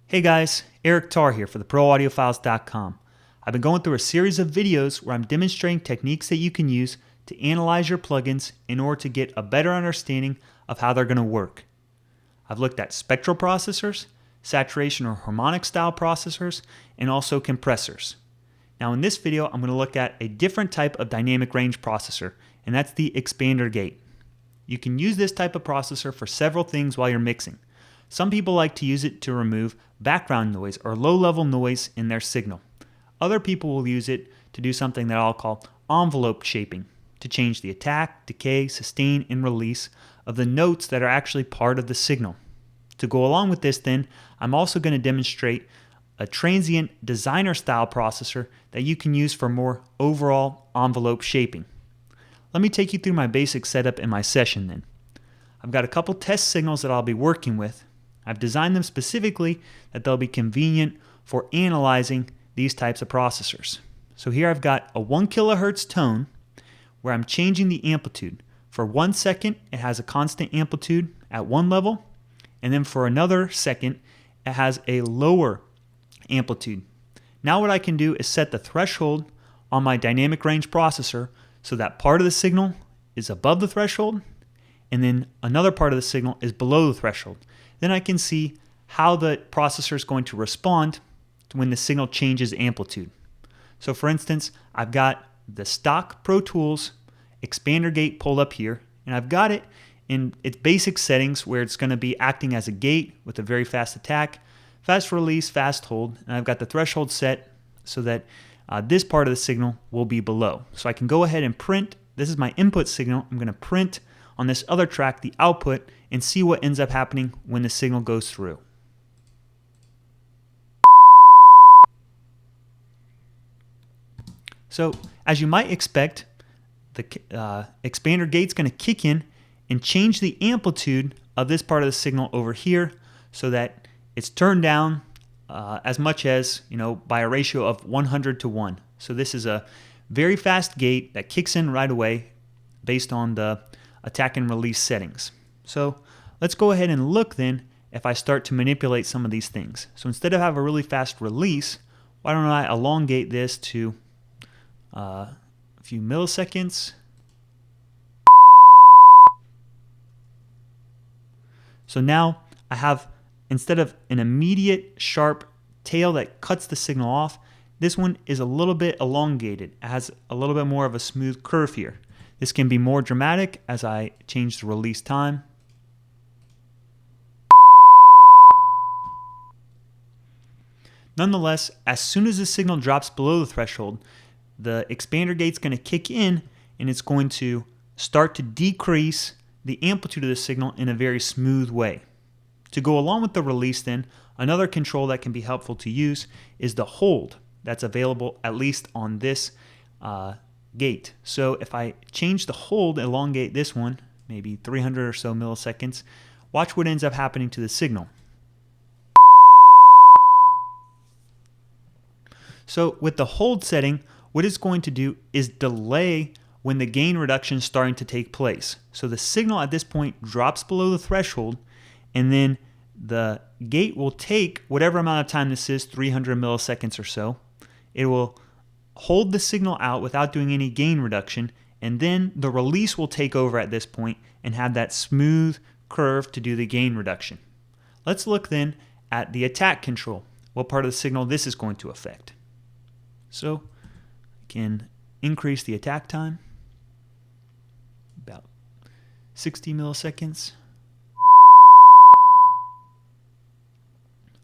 Hey guys, Eric Tarr here for the ProAudiofiles.com. I've been going through a series of videos where I'm demonstrating techniques that you can use to analyze your plugins in order to get a better understanding of how they're going to work. I've looked at spectral processors, saturation or harmonic style processors, and also compressors. Now in this video, I'm going to look at a different type of dynamic range processor, and that's the expander gate. You can use this type of processor for several things while you're mixing. Some people like to use it to remove background noise or low-level noise in their signal. Other people will use it to do something that I'll call envelope shaping, to change the attack, decay, sustain, and release of the notes that are actually part of the signal. To go along with this then, I'm also going to demonstrate a transient designer style processor that you can use for more overall envelope shaping. Let me take you through my basic setup in my session then. I've got a couple test signals that I'll be working with. I've designed them specifically that they'll be convenient for analyzing these types of processors. So here I've got a 1 kilohertz tone where I'm changing the amplitude. For 1 second, it has a constant amplitude at one level, and then for another second, it has a lower amplitude. Now what I can do is set the threshold on my dynamic range processor so that part of the signal is above the threshold, and then another part of the signal is below the threshold. Then I can see how the processor is going to respond when the signal changes amplitude. So for instance, I've got the stock Pro Tools expander gate pulled up here, and I've got it in its basic settings where it's going to be acting as a gate with a very fast attack, fast release, fast hold, and I've got the threshold set so that this part of the signal will be below. So I can go ahead and print. This is my input signal. I'm going to print on this other track the output and see what ends up happening when the signal goes through. So as you might expect, the expander gate's going to kick in and change the amplitude of this part of the signal over here so that it's turned down as much as, by a ratio of 100 to 1. So this is a very fast gate that kicks in right away based on the attack and release settings. So let's go ahead and look then if I start to manipulate some of these things. So instead of have a really fast release, why don't I elongate this to a few milliseconds. So now I have, instead of an immediate sharp tail that cuts the signal off, this one is a little bit elongated. It has a little bit more of a smooth curve here. This can be more dramatic as I change the release time. Nonetheless, as soon as the signal drops below the threshold, the expander gate's going to kick in and it's going to start to decrease the amplitude of the signal in a very smooth way. To go along with the release then, another control that can be helpful to use is the hold that's available at least on this gate. So if I change the hold, elongate this one, maybe 300 or so milliseconds, watch what ends up happening to the signal. So with the hold setting, what it's going to do is delay when the gain reduction is starting to take place. So the signal at this point drops below the threshold, and then the gate will take whatever amount of time this is, 300 milliseconds or so. It will hold the signal out without doing any gain reduction, and then the release will take over at this point and have that smooth curve to do the gain reduction. Let's look then at the attack control, what part of the signal this is going to affect. So I can increase the attack time, about 60 milliseconds.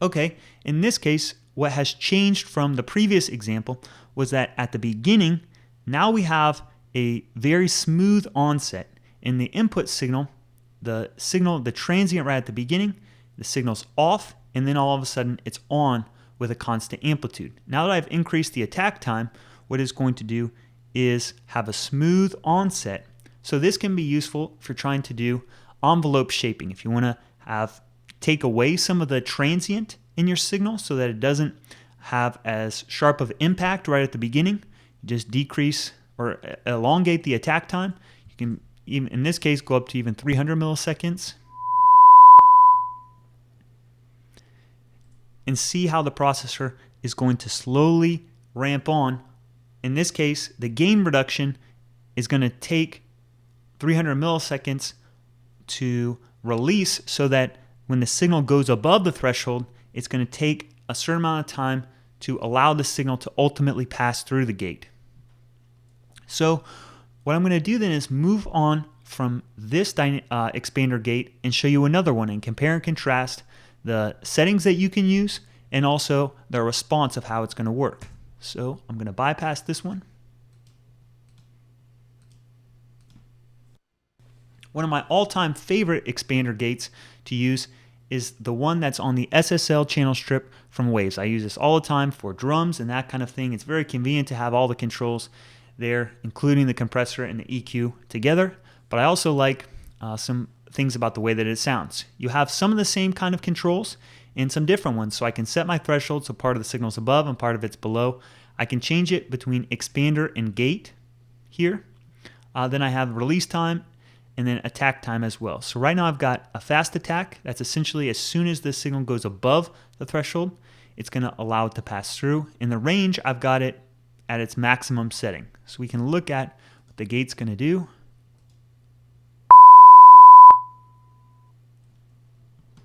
Okay, in this case, what has changed from the previous example was that at the beginning, now we have a very smooth onset. In the input signal, the transient right at the beginning, the signal's off, and then all of a sudden it's on with a constant amplitude. Now that I've increased the attack time, what it's going to do is have a smooth onset. So this can be useful if you're trying to do envelope shaping. If you want to take away some of the transient in your signal so that it doesn't have as sharp of impact right at the beginning, you just decrease or elongate the attack time. You can, even in this case, go up to even 300 milliseconds. and see how the processor is going to slowly ramp on. In this case, the gain reduction is going to take 300 milliseconds to release, so that when the signal goes above the threshold, it's going to take a certain amount of time to allow the signal to ultimately pass through the gate. So what I'm going to do then is move on from this expander gate and show you another one and compare and contrast the settings that you can use and also the response of how it's going to work. So I'm going to bypass this one. One of my all-time favorite expander gates to use is the one that's on the SSL channel strip from Waves. I use this all the time for drums and that kind of thing. It's very convenient to have all the controls there, including the compressor and the EQ together. But I also like some things about the way that it sounds. You have some of the same kind of controls and some different ones. So I can set my threshold so part of the signal's above and part of it's below. I can change it between expander and gate here. Then I have release time and then attack time as well. So right now I've got a fast attack. That's essentially as soon as the signal goes above the threshold, it's going to allow it to pass through. In the range, I've got it at its maximum setting. So we can look at what the gate's going to do.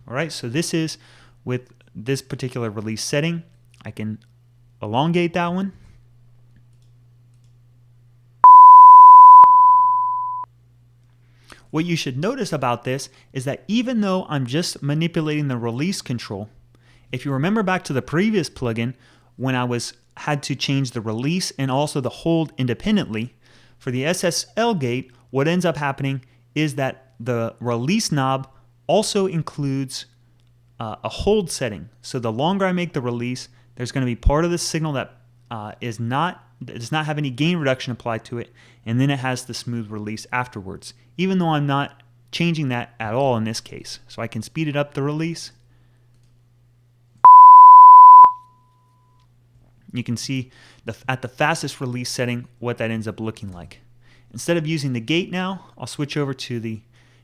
All right, so this is with this particular release setting. I can elongate that one. What you should notice about this is that even though I'm just manipulating the release control, if you remember back to the previous plugin when I had to change the release and also the hold independently, for the SSL gate, what ends up happening is that the release knob also includes a hold setting. So the longer I make the release, there's going to be part of the signal that does not have any gain reduction applied to it, and then it has the smooth release afterwards, even though I'm not changing that at all in this case. So I can speed it up the release. You can see at the fastest release setting what that ends up looking like. Instead of using the gate now, I'll switch over to the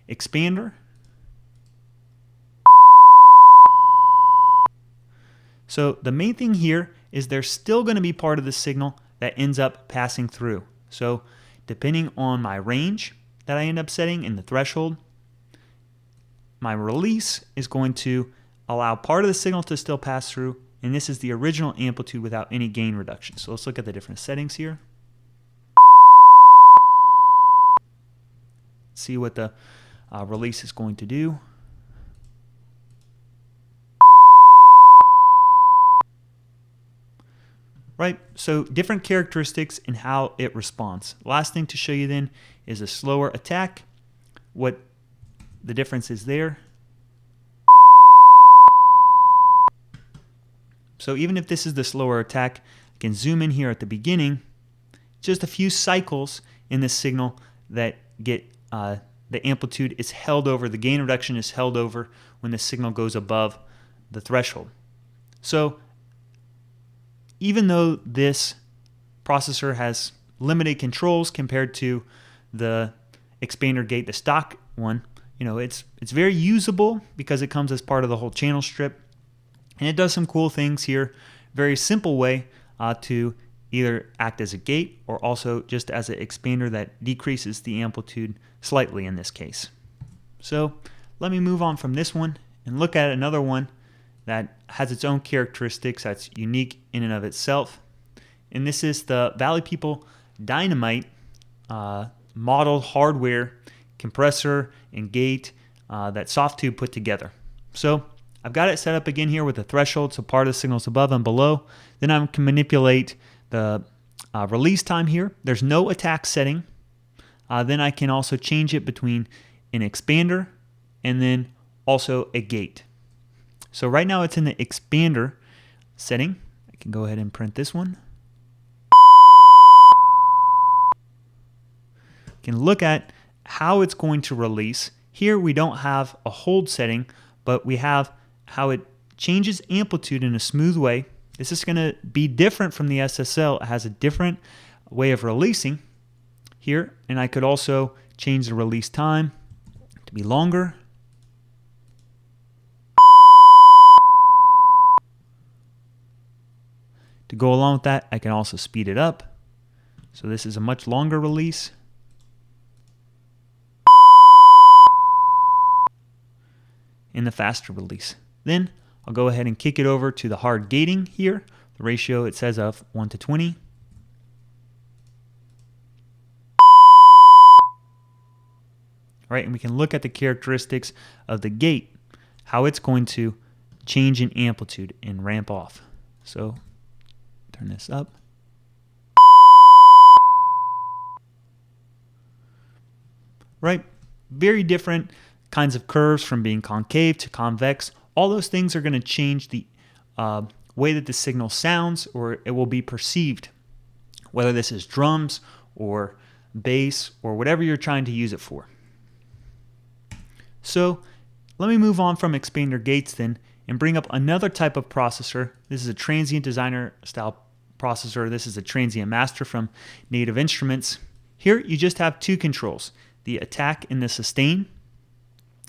expander. So the main thing here is there's still going to be part of the signal that ends up passing through. So depending on my range that I end up setting in the threshold, my release is going to allow part of the signal to still pass through, and this is the original amplitude without any gain reduction. So let's look at the different settings here. See what the release is going to do. Right, so different characteristics in how it responds. Last thing to show you then is a slower attack, what the difference is there. So even if this is the slower attack, I can zoom in here at the beginning, just a few cycles in this signal that get the amplitude is held over, the gain reduction is held over when the signal goes above the threshold. So even though this processor has limited controls compared to the expander gate, the stock one, it's very usable because it comes as part of the whole channel strip, and it does some cool things here. Very simple way to either act as a gate or also just as an expander that decreases the amplitude slightly in this case. So let me move on from this one and look at another one that has its own characteristics that's unique in and of itself. And this is the Valley People Dynamite modeled hardware compressor and gate that Softtube put together. So I've got it set up again here with the threshold, so part of the signal's above and below. Then I can manipulate the release time here. There's no attack setting. Then I can also change it between an expander and then also a gate. So right now it's in the expander setting. I can go ahead and print this one. You can look at how it's going to release. Here we don't have a hold setting, but we have how it changes amplitude in a smooth way. This is going to be different from the SSL. It has a different way of releasing here, and I could also change the release time to be longer. To go along with that, I can also speed it up. So this is a much longer release. And the faster release. Then I'll go ahead and kick it over to the hard gating here. The ratio it says of 1 to 20. All right, and we can look at the characteristics of the gate, how it's going to change in amplitude and ramp off. So turn this up. Right, very different kinds of curves from being concave to convex. All those things are going to change the way that the signal sounds, or it will be perceived, whether this is drums or bass or whatever you're trying to use it for. So let me move on from expander gates then and bring up another type of processor. This is a Transient Designer style processor. This is a Transient Master from Native Instruments. Here you just have two controls, the attack and the sustain.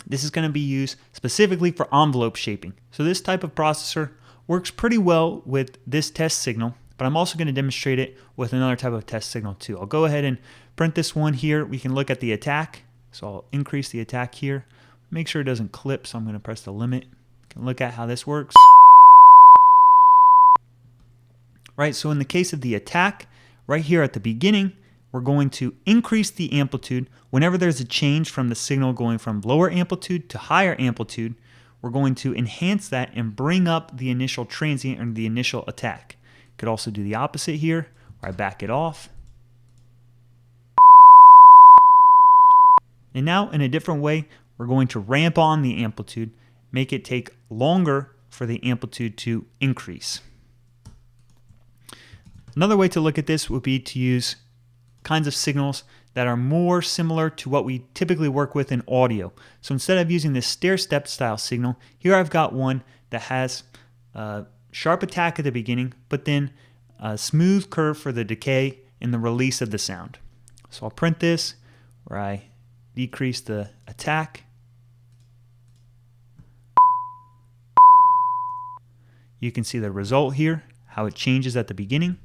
This is going to be used specifically for envelope shaping. So this type of processor works pretty well with this test signal, but I'm also going to demonstrate it with another type of test signal too. I'll go ahead and print this one here. We can look at the attack. So I'll increase the attack here. Make sure it doesn't clip, so I'm going to press the limit. You can look at how this works. Right, so in the case of the attack, right here at the beginning, we're going to increase the amplitude. Whenever there's a change from the signal going from lower amplitude to higher amplitude, we're going to enhance that and bring up the initial transient or the initial attack. Could also do the opposite here, where I back it off. And now in a different way, we're going to ramp on the amplitude, make it take longer for the amplitude to increase. Another way to look at this would be to use kinds of signals that are more similar to what we typically work with in audio. So instead of using this stair-step style signal, here I've got one that has a sharp attack at the beginning, but then a smooth curve for the decay and the release of the sound. So I'll print this where I decrease the attack. You can see the result here, how it changes at the beginning.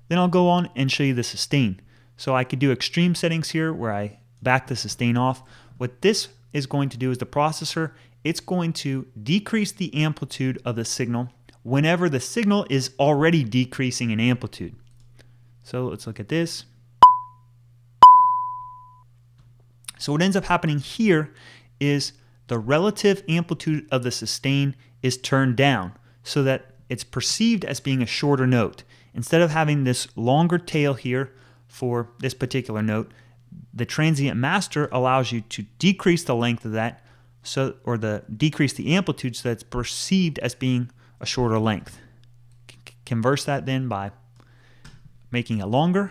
Then I'll go on and show you the sustain. So I could do extreme settings here where I back the sustain off. What this is going to do is the processor, it's going to decrease the amplitude of the signal whenever the signal is already decreasing in amplitude. So let's look at this. So what ends up happening here is the relative amplitude of the sustain is turned down so that it's perceived as being a shorter note. Instead of having this longer tail here for this particular note, the Transient Master allows you to decrease the length of that, decrease the amplitude so that it's perceived as being a shorter length. Converse that then by making it longer.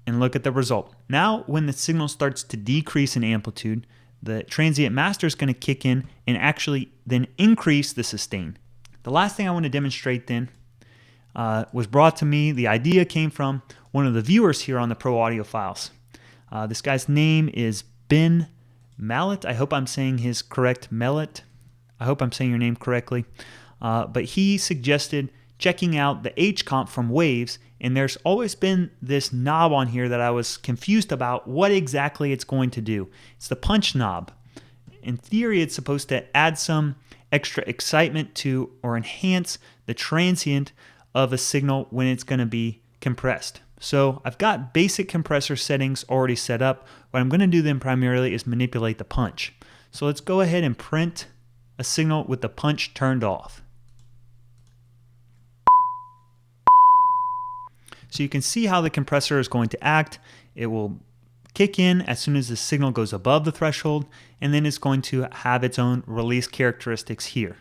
And look at the result. Now when the signal starts to decrease in amplitude, the Transient Master is going to kick in and actually then increase the sustain. The last thing I want to demonstrate then was brought to me. The idea came from one of the viewers here on the Pro Audio Files. This guy's name is Ben Mallet. I hope I'm saying his correct, Mallet. I hope I'm saying your name correctly. But he suggested checking out the H comp from Waves, and there's always been this knob on here that I was confused about what exactly it's going to do. It's the punch knob. In theory, it's supposed to add some extra excitement to or enhance the transient of a signal when it's going to be compressed. So I've got basic compressor settings already set up. What I'm going to do then primarily is manipulate the punch. So let's go ahead and print a signal with the punch turned off. So you can see how the compressor is going to act. It will kick in as soon as the signal goes above the threshold, and then it's going to have its own release characteristics here.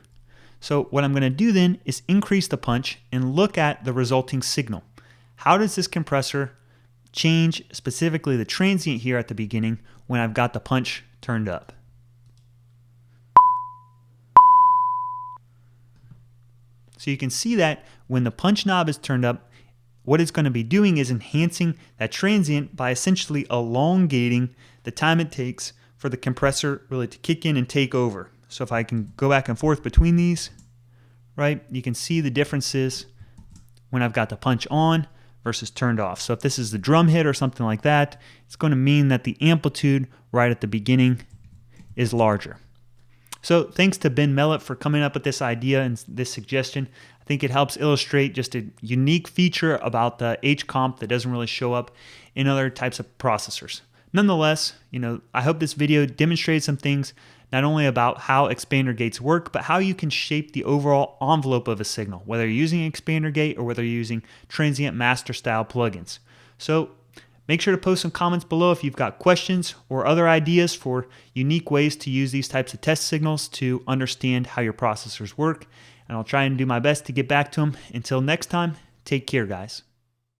So what I'm going to do then is increase the punch and look at the resulting signal. How does this compressor change specifically the transient here at the beginning when I've got the punch turned up? So you can see that when the punch knob is turned up, what it's going to be doing is enhancing that transient by essentially elongating the time it takes for the compressor really to kick in and take over. So if I can go back and forth between these, right, you can see the differences when I've got the punch on versus turned off. So if this is the drum hit or something like that, it's going to mean that the amplitude right at the beginning is larger. So thanks to Ben Mellett for coming up with this idea and this suggestion. I think it helps illustrate just a unique feature about the H-comp that doesn't really show up in other types of processors. Nonetheless, I hope this video demonstrates some things not only about how expander gates work, but how you can shape the overall envelope of a signal, whether you're using an expander gate or whether you're using transient master style plugins. So make sure to post some comments below if you've got questions or other ideas for unique ways to use these types of test signals to understand how your processors work. And I'll try and do my best to get back to them. Until next time, take care, guys.